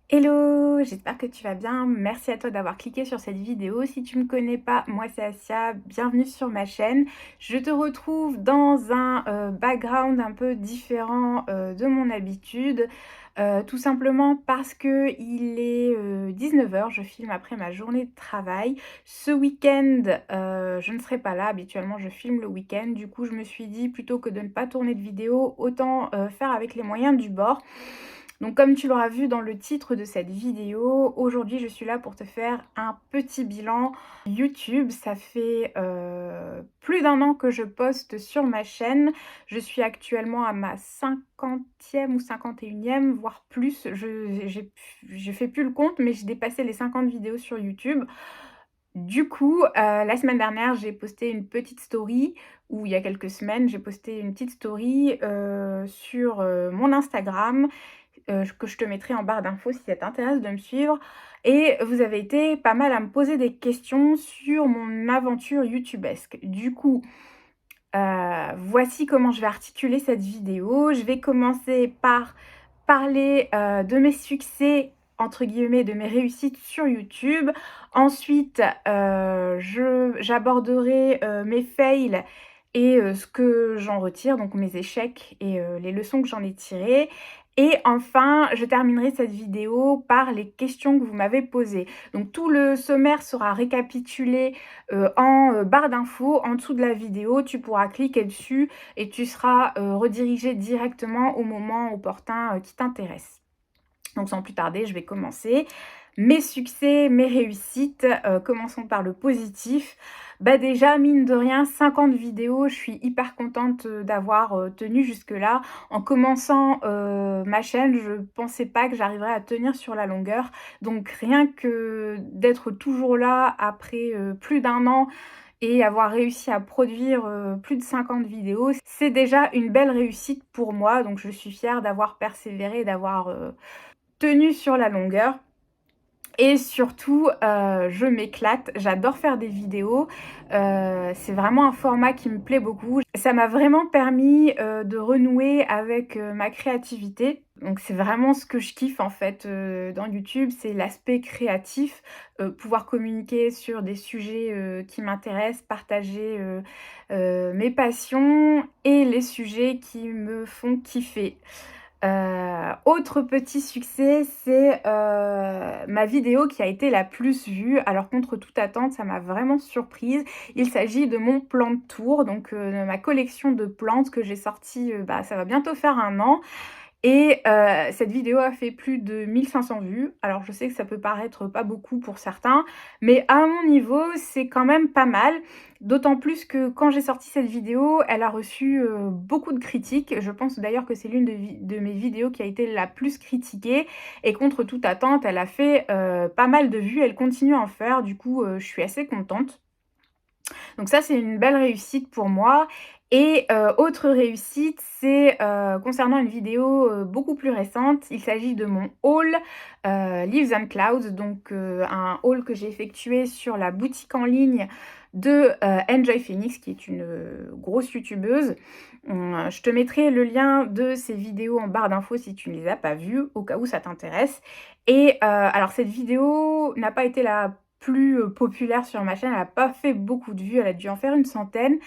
Hello, j'espère que tu vas bien. Merci à toi d'avoir cliqué sur cette vidéo. Si tu ne me connais pas, moi c'est Asia, bienvenue sur ma chaîne. Je te retrouve dans un background un peu différent de mon habitude. Tout simplement parce que il est 19 h, je filme après ma journée de travail. Ce week-end, je ne serai pas là, habituellement je filme le week-end. Du coup, je me suis dit, plutôt que de ne pas tourner de vidéo, autant faire avec les moyens du bord. Donc comme tu l'auras vu dans le titre de cette vidéo, aujourd'hui je suis là pour te faire un petit bilan YouTube. Ça fait plus d'1 an que je poste sur ma chaîne. Je suis actuellement à ma 50e ou 51e, voire plus. Je fais plus le compte, mais j'ai dépassé les 50 vidéos sur YouTube. Du coup, la semaine dernière, j'ai posté une petite story, ou il y a quelques semaines, j'ai posté une petite story sur mon Instagram, que je te mettrai en barre d'infos si ça t'intéresse de me suivre. Et vous avez été pas mal à me poser des questions sur mon aventure youtubesque. Du coup, voici comment je vais articuler cette vidéo. Je vais commencer par parler de mes succès, entre guillemets, de mes réussites sur YouTube. Ensuite, j'aborderai mes fails et ce que j'en retire, donc mes échecs et les leçons que j'en ai tirées. Et enfin, je terminerai cette vidéo par les questions que vous m'avez posées. Donc tout le sommaire sera récapitulé en barre d'infos en dessous de la vidéo. Tu pourras cliquer dessus et tu seras redirigé directement au moment opportun qui t'intéresse. Donc sans plus tarder, je vais commencer. Mes succès, mes réussites, commençons par le positif. Bah déjà, mine de rien, 50 vidéos, je suis hyper contente d'avoir tenu jusque-là. En commençant ma chaîne, je pensais pas que j'arriverais à tenir sur la longueur. Donc rien que d'être toujours là après plus d'1 an et avoir réussi à produire plus de 50 vidéos, c'est déjà une belle réussite pour moi. Donc je suis fière d'avoir persévéré, d'avoir tenu sur la longueur. Et surtout, je m'éclate, j'adore faire des vidéos, c'est vraiment un format qui me plaît beaucoup. Ça m'a vraiment permis de renouer avec ma créativité. Donc c'est vraiment ce que je kiffe en fait dans YouTube, c'est l'aspect créatif, pouvoir communiquer sur des sujets qui m'intéressent, partager mes passions et les sujets qui me font kiffer. Autre petit succès, c'est ma vidéo qui a été la plus vue. Alors contre toute attente, ça m'a vraiment surprise. Il s'agit de mon plan de tour, donc de ma collection de plantes que j'ai sortie, ça va bientôt faire 1 an. Et cette vidéo a fait plus de 1500 vues. Alors je sais que ça peut paraître pas beaucoup pour certains, mais à mon niveau, c'est quand même pas mal. D'autant plus que quand j'ai sorti cette vidéo, elle a reçu beaucoup de critiques. Je pense d'ailleurs que c'est l'une de mes vidéos qui a été la plus critiquée. Et contre toute attente, elle a fait pas mal de vues. Elle continue à en faire. Du coup, je suis assez contente. Donc ça, c'est une belle réussite pour moi. Et autre réussite, c'est concernant une vidéo beaucoup plus récente. Il s'agit de mon haul Leaves and Clouds, donc un haul que j'ai effectué sur la boutique en ligne de Enjoy Phoenix, qui est une grosse youtubeuse. Je te mettrai le lien de ces vidéos en barre d'infos si tu ne les as pas vues, au cas où ça t'intéresse. Et alors cette vidéo n'a pas été la plus populaire sur ma chaîne, elle n'a pas fait beaucoup de vues, elle a dû en faire une centaine.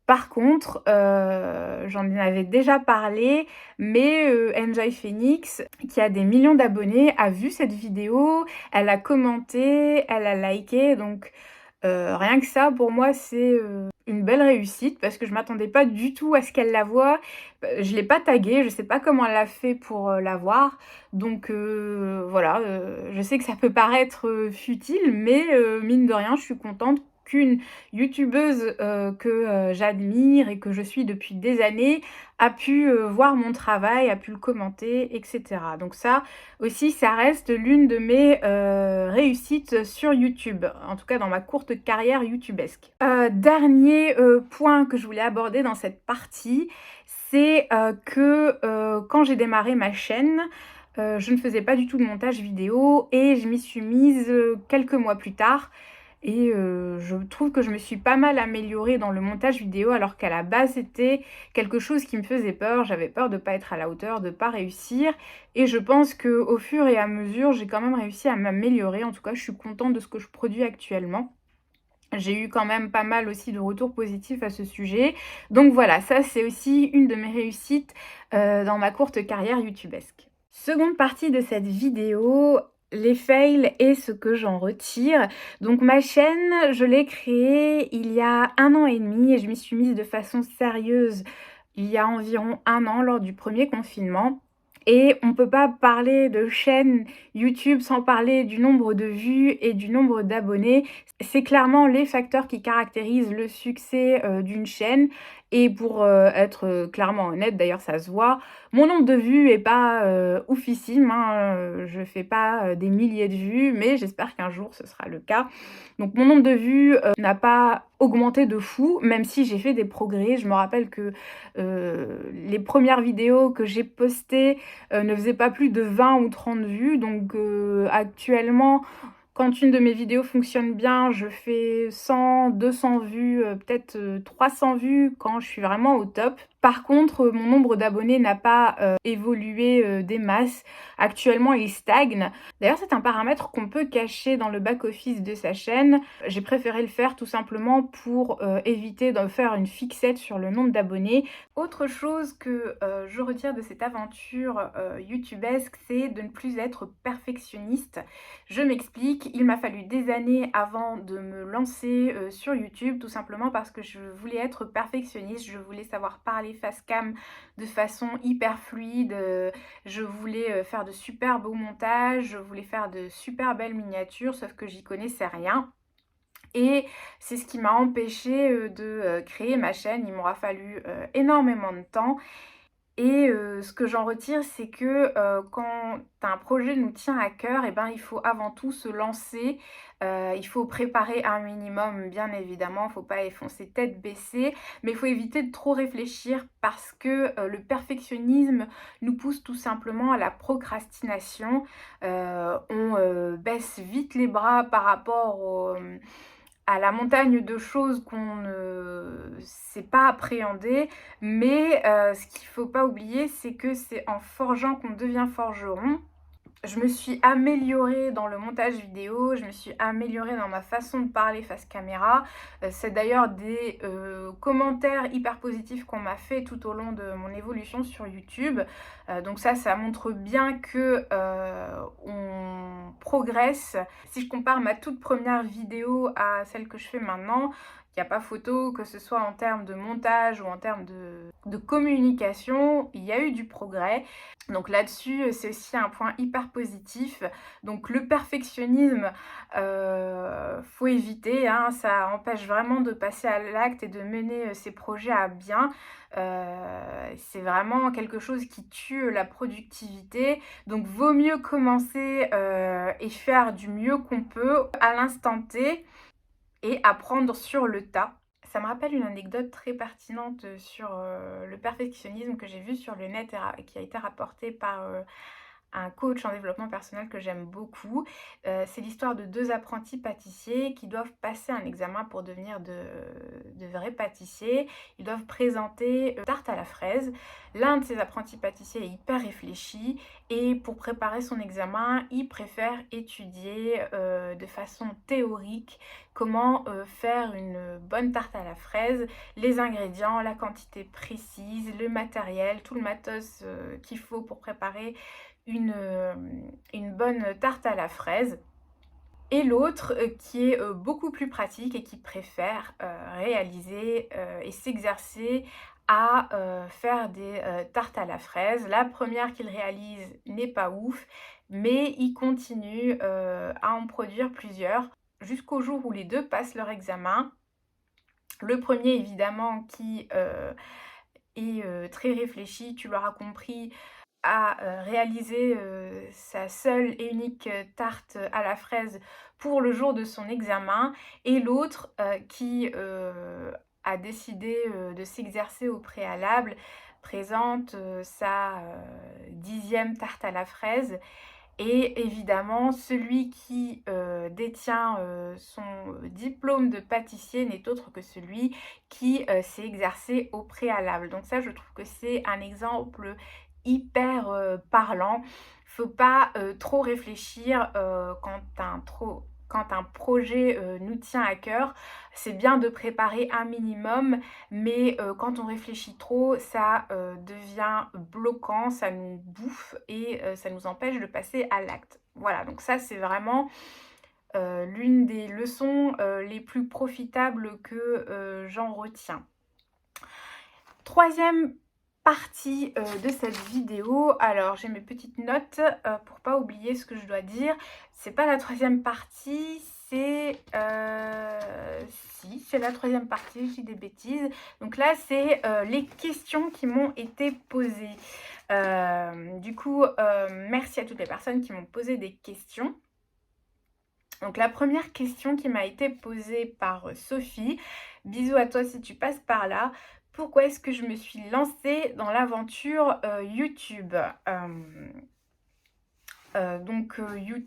Par contre, j'en avais déjà parlé, mais Enjoy Phoenix, qui a des millions d'abonnés, a vu cette vidéo, elle a commenté, elle a liké, donc rien que ça, pour moi, c'est une belle réussite parce que je m'attendais pas du tout à ce qu'elle la voie. Je l'ai pas taguée, je sais pas comment elle a fait pour la voir. Donc voilà, je sais que ça peut paraître futile, mais mine de rien, je suis contente qu'une youtubeuse que j'admire et que je suis depuis des années a pu voir mon travail, a pu le commenter, etc. Donc ça aussi, ça reste l'une de mes réussites sur YouTube, en tout cas dans ma courte carrière youtubesque. Dernier point que je voulais aborder dans cette partie, c'est que quand j'ai démarré ma chaîne, je ne faisais pas du tout de montage vidéo et je m'y suis mise quelques mois plus tard. et je trouve que je me suis pas mal améliorée dans le montage vidéo alors qu'à la base, c'était quelque chose qui me faisait peur. J'avais peur de pas être à la hauteur, de pas réussir et je pense qu'au fur et à mesure, j'ai quand même réussi à m'améliorer. En tout cas, je suis contente de ce que je produis actuellement. J'ai eu quand même pas mal aussi de retours positifs à ce sujet. Donc voilà, ça c'est aussi une de mes réussites, dans ma courte carrière youtubesque. Seconde partie de cette vidéo, les fails et ce que j'en retire. Donc ma chaîne, je l'ai créée il y a 1 an et demi et je m'y suis mise de façon sérieuse il y a environ 1 an lors du premier confinement. Et on peut pas parler de chaîne YouTube sans parler du nombre de vues et du nombre d'abonnés. C'est clairement les facteurs qui caractérisent le succès, d'une chaîne et pour, être, clairement honnête, d'ailleurs ça se voit, mon nombre de vues est pas, oufissime, hein, je fais pas, des milliers de vues, mais j'espère qu'un jour ce sera le cas. Donc mon nombre de vues, n'a pas augmenté de fou, même si j'ai fait des progrès. Je me rappelle que, les premières vidéos que j'ai postées, ne faisaient pas plus de 20 ou 30 vues. Donc, actuellement, quand une de mes vidéos fonctionne bien, je fais 100-200 vues, peut-être, 300 vues quand je suis vraiment au top. Par contre, mon nombre d'abonnés n'a pas, évolué, des masses. Actuellement, il stagne. D'ailleurs, c'est un paramètre qu'on peut cacher dans le back office de sa chaîne. J'ai préféré le faire tout simplement pour, éviter de faire une fixette sur le nombre d'abonnés. Autre chose que, je retire de cette aventure, youtubesque, c'est de ne plus être perfectionniste. Je m'explique, il m'a fallu des années avant de me lancer, sur YouTube, tout simplement parce que je voulais être perfectionniste, je voulais savoir parler face cam de façon hyper fluide, je voulais, faire de super beaux montages, je voulais faire de super belles miniatures, sauf que j'y connaissais rien. Et c'est ce qui m'a empêchée, de, créer ma chaîne. Il m'aura fallu, énormément de temps et ce que j'en retire, c'est que, quand un projet nous tient à cœur et ben, il faut avant tout se lancer. Il faut préparer un minimum, bien évidemment, il ne faut pas foncer tête baissée, mais il faut éviter de trop réfléchir parce que, le perfectionnisme nous pousse tout simplement à la procrastination. On, baisse vite les bras par rapport à la montagne de choses qu'on ne sait pas appréhender, mais ce qu'il ne faut pas oublier, c'est que c'est en forgeant qu'on devient forgeron. Je me suis améliorée dans le montage vidéo, je me suis améliorée dans ma façon de parler face caméra. C'est d'ailleurs des commentaires hyper positifs qu'on m'a fait tout au long de mon évolution sur YouTube. Donc ça montre bien que on progresse. Si je compare ma toute première vidéo à celle que je fais maintenant, il n'y a pas photo, que ce soit en termes de montage ou en termes de communication, il y a eu du progrès. Donc là-dessus, c'est aussi un point hyper positif. Donc le perfectionnisme, faut éviter, hein, ça empêche vraiment de passer à l'acte et de mener, ses projets à bien. C'est vraiment quelque chose qui tue la productivité. Donc vaut mieux commencer, et faire du mieux qu'on peut à l'instant T et apprendre sur le tas. Ça me rappelle une anecdote très pertinente sur le perfectionnisme que j'ai vu sur le net et qui a été rapportée par un coach en développement personnel que j'aime beaucoup. C'est l'histoire de 2 apprentis pâtissiers qui doivent passer un examen pour devenir de vrais pâtissiers. Ils doivent présenter une tarte à la fraise. L'un de ces apprentis pâtissiers est hyper réfléchi et pour préparer son examen, il préfère étudier de façon théorique comment faire une bonne tarte à la fraise, les ingrédients, la quantité précise, le matériel, tout le matos qu'il faut pour préparer une bonne tarte à la fraise. Et l'autre qui est beaucoup plus pratique et qui préfère réaliser et s'exercer à faire des tartes à la fraise. La première qu'il réalise n'est pas ouf, mais il continue à en produire plusieurs jusqu'au jour où les deux passent leur examen. Le premier évidemment qui est très réfléchi, tu l'auras compris, à réaliser sa seule et unique tarte à la fraise pour le jour de son examen et l'autre qui a décidé de s'exercer au préalable présente sa 10e tarte à la fraise et évidemment celui qui détient son diplôme de pâtissier n'est autre que celui qui s'est exercé au préalable. Donc ça, je trouve que c'est un exemple hyper parlant. Faut pas trop réfléchir quand un projet nous tient à cœur. C'est bien de préparer un minimum, mais quand on réfléchit trop, ça devient bloquant, ça nous bouffe et ça nous empêche de passer à l'acte. Voilà, donc ça c'est vraiment l'une des leçons les plus profitables que j'en retiens. Troisième partie de cette vidéo, alors j'ai mes petites notes pour pas oublier ce que je dois dire. C'est pas la troisième partie, c'est si, c'est la troisième partie, je dis des bêtises. Donc là, c'est les questions qui m'ont été posées. Du coup, merci à toutes les personnes qui m'ont posé des questions. Donc la première question qui m'a été posée par Sophie, bisous à toi si tu passes par là. Pourquoi est-ce que je me suis lancée dans l'aventure YouTube?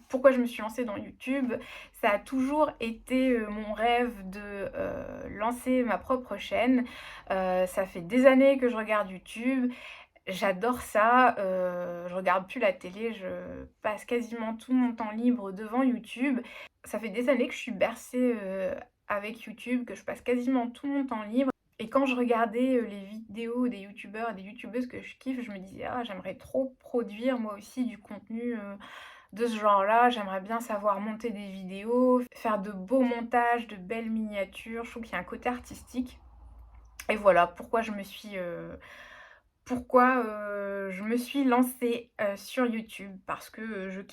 Pourquoi je me suis lancée dans YouTube? Ça a toujours été mon rêve de lancer ma propre chaîne. Ça fait des années que je regarde YouTube. J'adore ça, je regarde plus la télé, je passe quasiment tout mon temps libre devant YouTube. Ça fait des années que je suis bercée avec YouTube, que je passe quasiment tout mon temps libre. Et quand je regardais les vidéos des youtubeurs et des youtubeuses que je kiffe, je me disais: «Ah, j'aimerais trop produire moi aussi du contenu de ce genre-là. J'aimerais bien savoir monter des vidéos, faire de beaux montages, de belles miniatures». Je trouve qu'il y a un côté artistique. Et voilà pourquoi je me suis lancée sur YouTube, parce que j'ai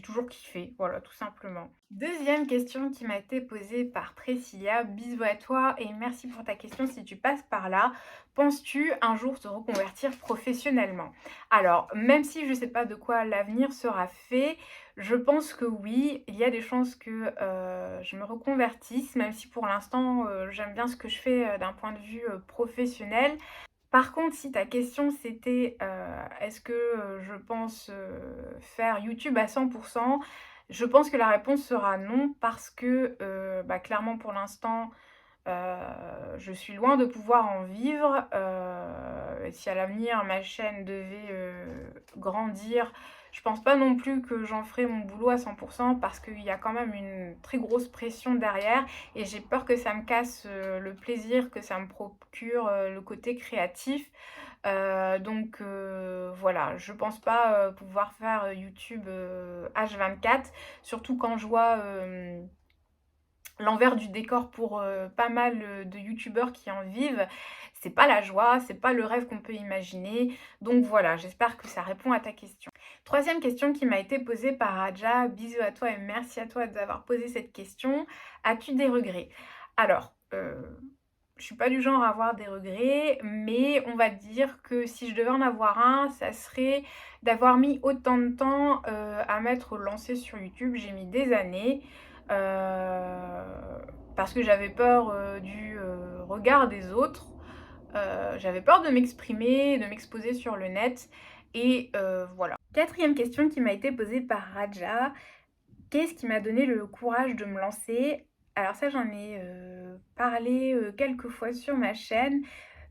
toujours kiffé, voilà, tout simplement. Deuxième question qui m'a été posée par Priscilla, bisous à toi et merci pour ta question si tu passes par là. Penses-tu un jour te reconvertir professionnellement? Alors, même si je ne sais pas de quoi l'avenir sera fait, je pense que oui, il y a des chances que je me reconvertisse, même si pour l'instant j'aime bien ce que je fais d'un point de vue professionnel. Par contre, si ta question c'était est-ce que je pense faire YouTube à 100%, je pense que la réponse sera non, parce que clairement pour l'instant je suis loin de pouvoir en vivre. Si à l'avenir ma chaîne devait grandir, je pense pas non plus que j'en ferai mon boulot à 100%, parce qu'il y a quand même une très grosse pression derrière et j'ai peur que ça me casse le plaisir que ça me procure, le côté créatif. Voilà, je pense pas pouvoir faire YouTube H24, surtout quand je vois l'envers du décor pour pas mal de youtubeurs qui en vivent. C'est pas la joie, c'est pas le rêve qu'on peut imaginer. Donc voilà, j'espère que ça répond à ta question. Troisième question qui m'a été posée par Raja. Bisous à toi et merci à toi d'avoir posé cette question. As-tu des regrets? Alors, je suis pas du genre à avoir des regrets, mais on va dire que si je devais en avoir un, ça serait d'avoir mis autant de temps à m'être lancée sur YouTube. J'ai mis des années. Parce que j'avais peur du regard des autres. J'avais peur de m'exprimer, de m'exposer sur le net. Et voilà. Quatrième question qui m'a été posée par Raja. Qu'est-ce qui m'a donné le courage de me lancer? Alors ça, j'en ai parlé quelques fois sur ma chaîne.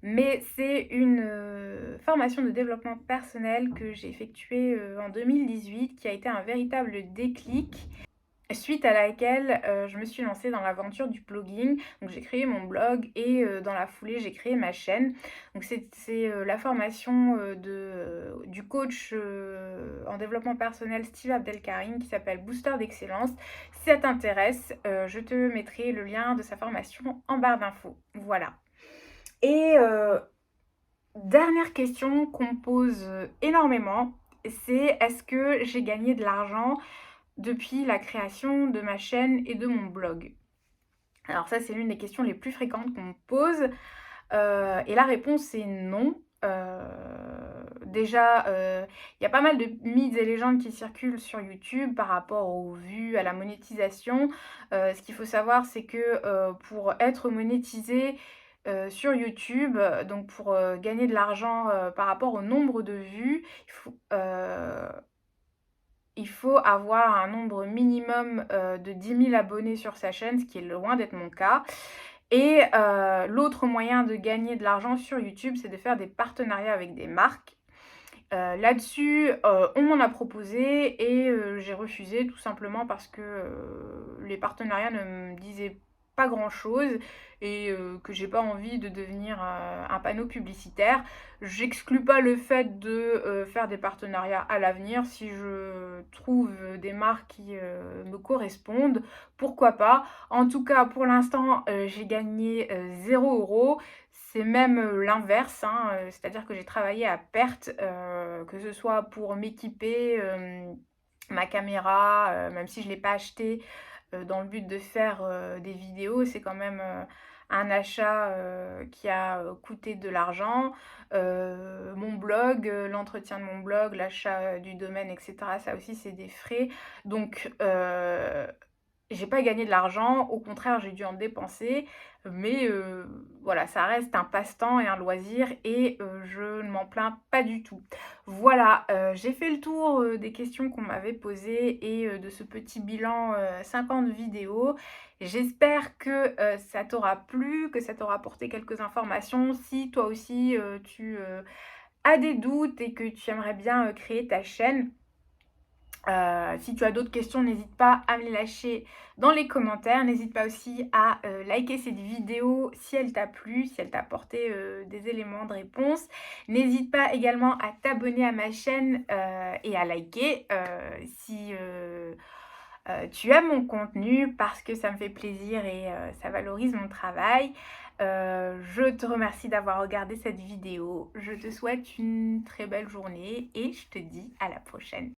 Mais c'est une formation de développement personnel que j'ai effectuée en 2018, qui a été un véritable déclic, suite à laquelle je me suis lancée dans l'aventure du blogging. Donc j'ai créé mon blog et dans la foulée j'ai créé ma chaîne. Donc c'est la formation du coach en développement personnel Steve Abdelkarim, qui s'appelle Booster d'excellence. Si ça t'intéresse, je te mettrai le lien de sa formation en barre d'infos. Voilà. Et dernière question qu'on me pose énormément, c'est est-ce que j'ai gagné de l'argent depuis la création de ma chaîne et de mon blog? Alors ça, c'est l'une des questions les plus fréquentes qu'on me pose. Et la réponse est non. Déjà, il y a pas mal de mythes et légendes qui circulent sur YouTube par rapport aux vues, à la monétisation. Ce qu'il faut savoir, c'est que pour être monétisé sur YouTube, donc pour gagner de l'argent par rapport au nombre de vues, il faut avoir un nombre minimum, de 10 000 abonnés sur sa chaîne, ce qui est loin d'être mon cas. Et l'autre moyen de gagner de l'argent sur YouTube, c'est de faire des partenariats avec des marques. Là-dessus, on m'en a proposé et j'ai refusé tout simplement parce que, les partenariats ne me disaient pas grand-chose et que j'ai pas envie de devenir, un panneau publicitaire. J'exclus pas le fait de, faire des partenariats à l'avenir. Si je trouve, des marques qui, me correspondent, pourquoi pas? En tout cas, pour l'instant, j'ai gagné, 0 €. C'est même, l'inverse, hein, c'est-à-dire que j'ai travaillé à perte, que ce soit pour m'équiper, ma caméra, même si je ne l'ai pas achetée, dans le but de faire, des vidéos. C'est quand même, un achat, qui a, coûté de l'argent. Mon blog, l'entretien de mon blog, l'achat, du domaine et cetera, ça aussi c'est des frais. Donc j'ai pas gagné de l'argent, au contraire, j'ai dû en dépenser, mais voilà, ça reste un passe-temps et un loisir et je ne m'en plains pas du tout. Voilà, j'ai fait le tour, des questions qu'on m'avait posées et de ce petit bilan, 50 vidéos. J'espère que, ça t'aura plu, que ça t'aura apporté quelques informations. Si toi aussi, tu, as des doutes et que tu aimerais bien, créer ta chaîne, si tu as d'autres questions, n'hésite pas à me les lâcher dans les commentaires. N'hésite pas aussi à, liker cette vidéo si elle t'a plu, si elle t'a apporté, des éléments de réponse. N'hésite pas également à t'abonner à ma chaîne, et à liker, si, tu aimes mon contenu parce que ça me fait plaisir et ça valorise mon travail. Je te remercie d'avoir regardé cette vidéo. Je te souhaite une très belle journée et je te dis à la prochaine.